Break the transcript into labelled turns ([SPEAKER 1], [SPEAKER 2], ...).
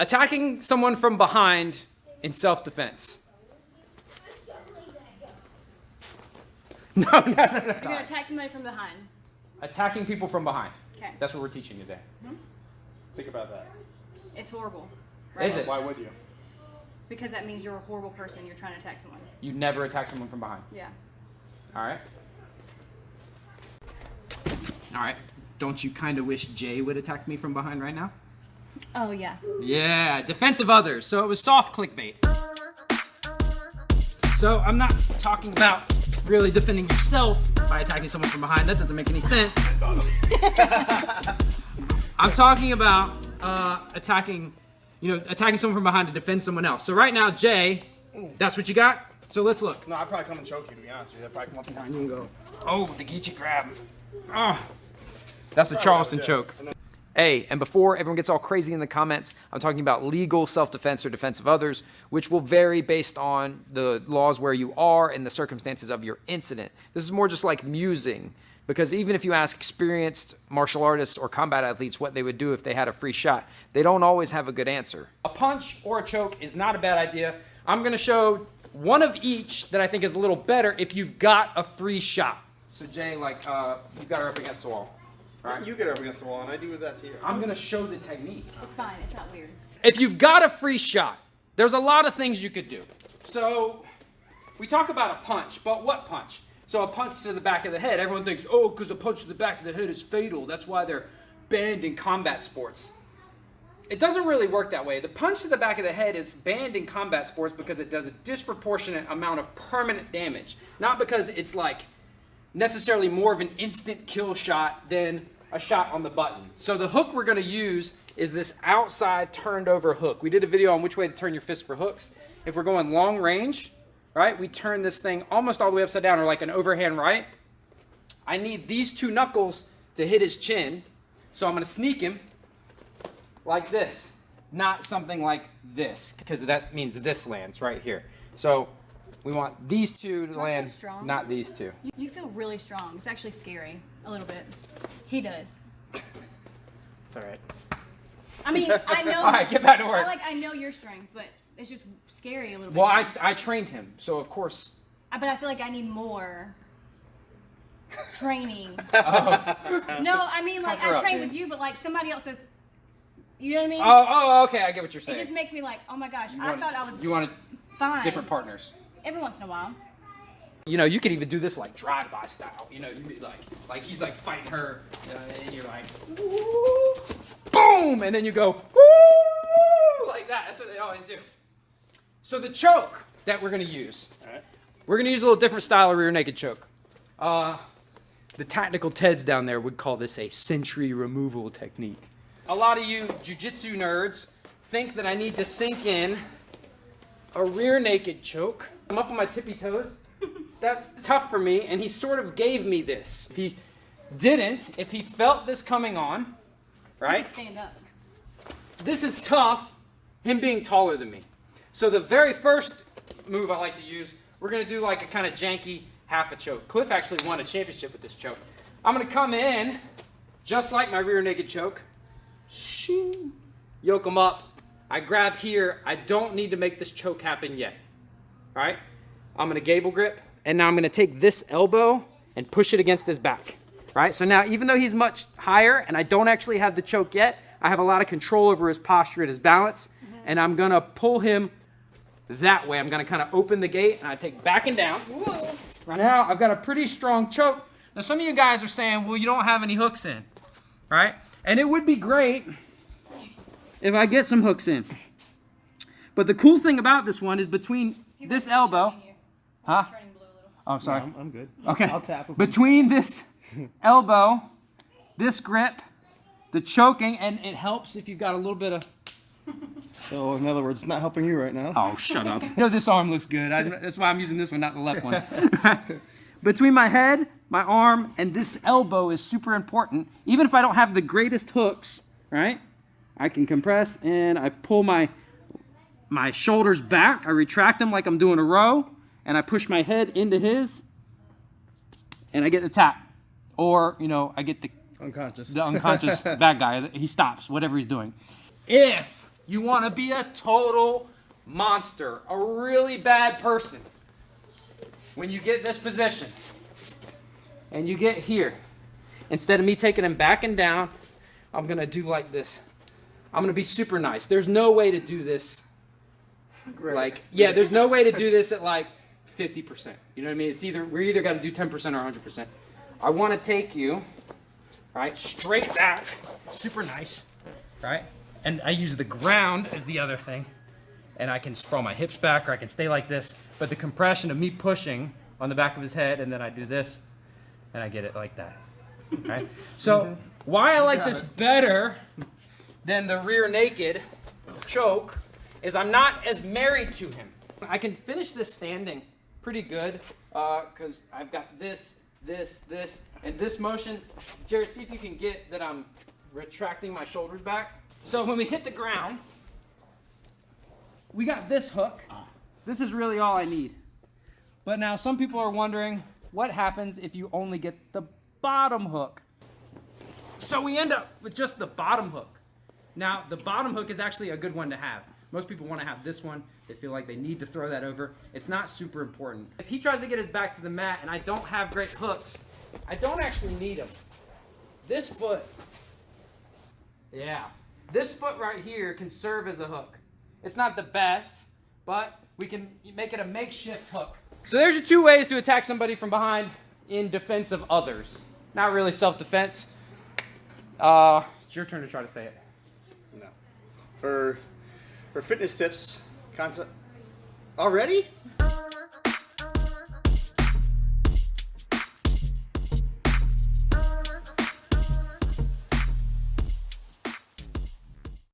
[SPEAKER 1] Attacking someone from behind in self-defense. No.
[SPEAKER 2] You're going to attack somebody from behind.
[SPEAKER 1] Attacking people from behind.
[SPEAKER 2] Okay.
[SPEAKER 1] That's what we're teaching today.
[SPEAKER 3] Think about that.
[SPEAKER 2] It's horrible.
[SPEAKER 1] Right? Is it?
[SPEAKER 3] Why would you?
[SPEAKER 2] Because that means you're a horrible person. You're trying to attack someone.
[SPEAKER 1] You never attack someone from behind.
[SPEAKER 2] Yeah.
[SPEAKER 1] All right. All right. Don't you kind of wish Jay would attack me from behind right now?
[SPEAKER 2] Oh, yeah.
[SPEAKER 1] Yeah, defense of others. So it was soft clickbait. So I'm not talking about really defending yourself by attacking someone from behind. That doesn't make any sense. I'm talking about attacking someone from behind to defend someone else. So right now, Jay, that's what you got? So let's look.
[SPEAKER 3] No, I'd probably come and choke you, to be honest with you. I'd probably come up behind you and go.
[SPEAKER 1] Oh, the Geechee grab. Oh, that's the Charleston choke. Hey, and before everyone gets all crazy in the comments, I'm talking about legal self-defense or defense of others, which will vary based on the laws where you are and the circumstances of your incident. This is more just like musing, because even if you ask experienced martial artists or combat athletes what they would do if they had a free shot, they don't always have a good answer. A punch or a choke is not a bad idea. I'm going to show one of each that I think is a little better if you've got a free shot. So Jay, you've got her up against the wall.
[SPEAKER 3] Right. You get up against the wall, and I do with that to you.
[SPEAKER 1] I'm going to show the technique.
[SPEAKER 2] It's fine. It's not weird.
[SPEAKER 1] If you've got a free shot, there's a lot of things you could do. So we talk about a punch, but what punch? So a punch to the back of the head. Everyone thinks, oh, because a punch to the back of the head is fatal. That's why they're banned in combat sports. It doesn't really work that way. The punch to the back of the head is banned in combat sports because it does a disproportionate amount of permanent damage. Not because it's necessarily more of an instant kill shot than a shot on the button. So the hook we're going to use is this outside turned over hook. We did a video on which way to turn your fist for hooks. If we're going long range, right, we turn this thing almost all the way upside down, or like an overhand right. I need these two knuckles to hit his chin, so I'm going to sneak him like this, not something like this, because that means this lands right here. So we want these two to land, not these two.
[SPEAKER 2] You feel really strong. It's actually scary, a little bit. He does.
[SPEAKER 1] It's all right.
[SPEAKER 2] I mean, I know.
[SPEAKER 1] All right, get back to work.
[SPEAKER 2] I know your strength, but it's just scary a little bit.
[SPEAKER 1] Well, I trained him, so of course.
[SPEAKER 2] But I feel like I need more training.
[SPEAKER 1] Oh.
[SPEAKER 2] No, I mean, I train with you, but somebody else says, you know what I mean?
[SPEAKER 1] Oh, okay, I get what you're saying.
[SPEAKER 2] It just makes me oh my gosh, I thought I was
[SPEAKER 1] You wanted
[SPEAKER 2] fine.
[SPEAKER 1] different partners.
[SPEAKER 2] Every once in a while.
[SPEAKER 1] You could even do this drive-by style. You'd be like he's fighting her, and you're woo, boom, and then you go, woo, like that. That's what they always do. So the choke that we're gonna use, we're gonna use a little different style of rear naked choke. The tactical Teds down there would call this a century removal technique. A lot of you jiu-jitsu nerds think that I need to sink in a rear naked choke. I'm up on my tippy toes. That's tough for me, and he sort of gave me this. If he felt this coming on, right?
[SPEAKER 2] You can stand up.
[SPEAKER 1] This is tough, him being taller than me. So the very first move I like to use, we're gonna do a kind of janky half a choke. Cliff actually won a championship with this choke. I'm gonna come in, just like my rear naked choke. Shing. Yoke him up. I grab here. I don't need to make this choke happen yet. All right? I'm going to gable grip, and now I'm going to take this elbow and push it against his back. Right? So now, even though he's much higher and I don't actually have the choke yet, I have a lot of control over his posture and his balance, and I'm going to pull him that way. I'm going to kind of open the gate, and I take back and down. Whoa. Right now, I've got a pretty strong choke. Now, some of you guys are saying, well, you don't have any hooks in. Right? And it would be great if I get some hooks in. But the cool thing about this one is between this elbow. Huh? Oh, sorry.
[SPEAKER 3] No, I'm good.
[SPEAKER 1] Okay.
[SPEAKER 3] I'll tap.
[SPEAKER 1] Between this elbow, this grip, the choking, and it helps if you've got a little bit of.
[SPEAKER 3] So, in other words, it's not helping you right now.
[SPEAKER 1] Oh, shut up. This arm looks good. That's why I'm using this one, not the left one. Between my head, my arm, and this elbow is super important. Even if I don't have the greatest hooks, right? I can compress, and I pull my shoulders back. I retract them like I'm doing a row, and I push my head into his, and I get the tap. Or, I get the unconscious bad guy. He stops, whatever he's doing. If You want to be a total monster, a really bad person. When you get in this position and you get here, instead of me taking him back and down, I'm going to do like this. I'm going to be super nice. There's no way to do this. There's no way to do this at like 50%. You know what I mean? We're either got to do 10% or 100%. I want to take you, right, straight back, super nice, right? And I use the ground as the other thing. And I can sprawl my hips back, or I can stay like this. But the compression of me pushing on the back of his head, and then I do this, and I get it like that. Right? So why I like this better than the rear naked choke is I'm not as married to him. I can finish this standing pretty good because I've got this, and this motion. Jared, see if you can get that I'm retracting my shoulders back. So when we hit the ground, we got this hook. This is really all I need. But now some people are wondering what happens if you only get the bottom hook. So we end up with just the bottom hook. Now, the bottom hook is actually a good one to have. Most people want to have this one. They feel like they need to throw that over. It's not super important. If he tries to get his back to the mat and I don't have great hooks, I don't actually need them. This foot, this foot right here can serve as a hook. It's not the best, but we can make it a makeshift hook. So there's your 2 ways to attack somebody from behind in defense of others. Not really self-defense. It's your turn to try to say it.
[SPEAKER 3] No. For fitness tips, concept. Already?